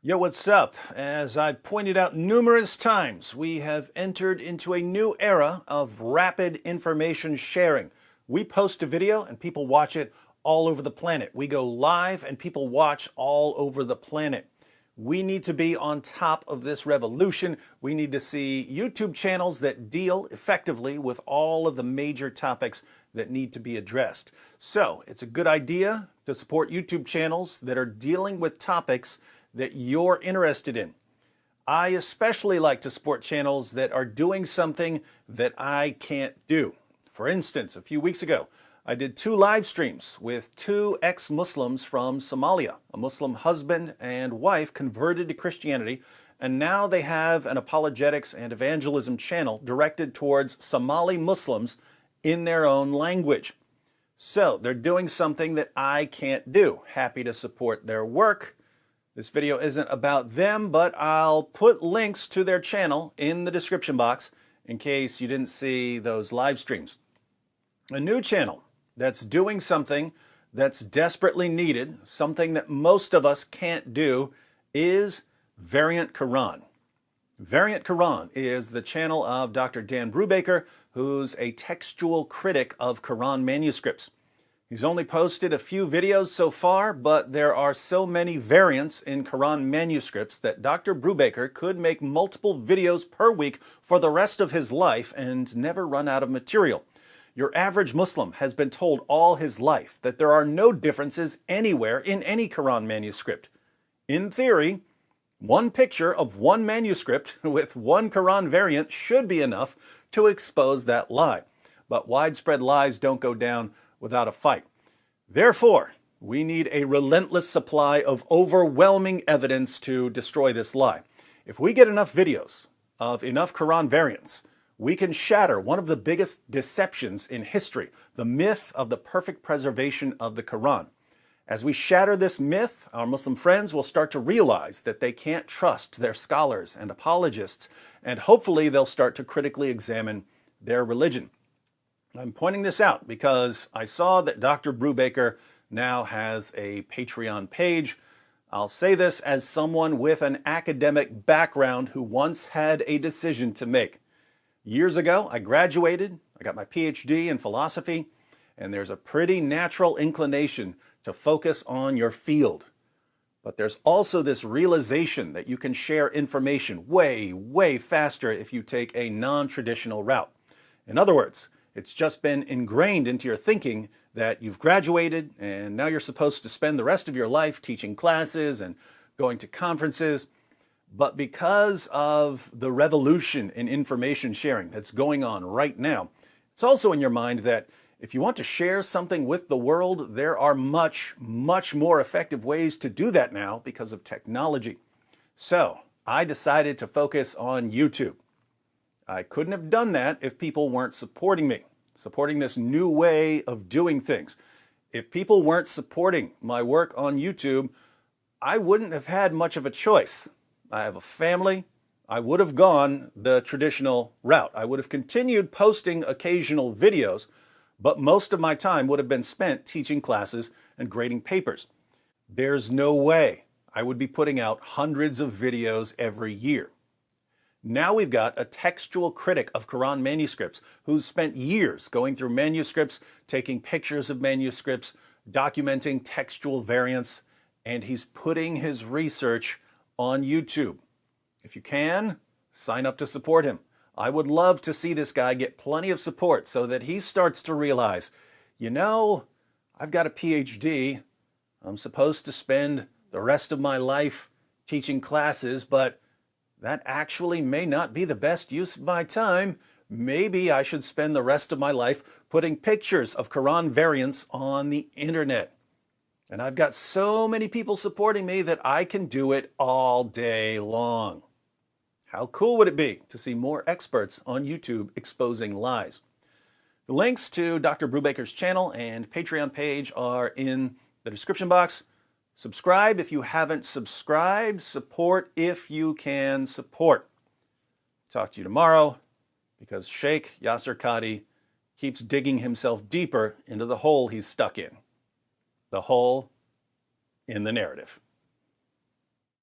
Yo, what's up? As I've pointed out numerous times, we have entered into a new era of rapid information sharing. We post a video and people watch it all over the planet. We go live and people watch all over the planet. We need to be on top of this revolution. We need to see YouTube channels that deal effectively with all of the major topics that need to be addressed. So it's a good idea to support YouTube channels that are dealing with topics that you're interested in. I especially like to support channels that are doing something that I can't do. For instance, a few weeks ago, I did 2 live streams with 2 ex-Muslims from Somalia. A Muslim husband and wife converted to Christianity, and now they have an apologetics and evangelism channel directed towards Somali Muslims in their own language. So they're doing something that I can't do. Happy to support their work. This video isn't about them, but I'll put links to their channel in the description box in case you didn't see those live streams. A new channel that's doing something that's desperately needed, something that most of us can't do, is Variant Quran. Variant Quran is the channel of Dr. Dan Brubaker, who's a textual critic of Quran manuscripts. He's only posted a few videos so far, but there are so many variants in Quran manuscripts that Dr. Brubaker could make multiple videos per week for the rest of his life and never run out of material. Your average Muslim has been told all his life that there are no differences anywhere in any Quran manuscript. In theory, one picture of one manuscript with one Quran variant should be enough to expose that lie. But widespread lies don't go down without a fight. Therefore, we need a relentless supply of overwhelming evidence to destroy this lie. If we get enough videos of enough Quran variants, we can shatter one of the biggest deceptions in history, the myth of the perfect preservation of the Quran. As we shatter this myth, our Muslim friends will start to realize that they can't trust their scholars and apologists, and hopefully they'll start to critically examine their religion. I'm pointing this out because I saw that Dr. Brubaker now has a Patreon page. I'll say this as someone with an academic background who once had a decision to make. Years ago, I graduated, I got my PhD in philosophy, and there's a pretty natural inclination to focus on your field. But there's also this realization that you can share information way, way faster if you take a non-traditional route. In other words, it's just been ingrained into your thinking that you've graduated and now you're supposed to spend the rest of your life teaching classes and going to conferences. But because of the revolution in information sharing that's going on right now, it's also in your mind that if you want to share something with the world, there are much, much more effective ways to do that now because of technology. So I decided to focus on YouTube. I couldn't have done that if people weren't supporting me, supporting this new way of doing things. If people weren't supporting my work on YouTube, I wouldn't have had much of a choice. I have a family. I would have gone the traditional route. I would have continued posting occasional videos, but most of my time would have been spent teaching classes and grading papers. There's no way I would be putting out hundreds of videos every year. Now we've got a textual critic of Quran manuscripts who's spent years going through manuscripts, taking pictures of manuscripts, documenting textual variants, and he's putting his research on YouTube. If you can, sign up to support him. I would love to see this guy get plenty of support so that he starts to realize, you know, I've got a PhD. I'm supposed to spend the rest of my life teaching classes, but that actually may not be the best use of my time. Maybe I should spend the rest of my life putting pictures of Quran variants on the internet. And I've got so many people supporting me that I can do it all day long. How cool would it be to see more experts on YouTube exposing lies? The links to Dr. Brubaker's channel and Patreon page are in the description box. Subscribe if you haven't subscribed. Support if you can support. Talk to you tomorrow because Sheikh Yasir Qadhi keeps digging himself deeper into the hole he's stuck in. The hole in the narrative.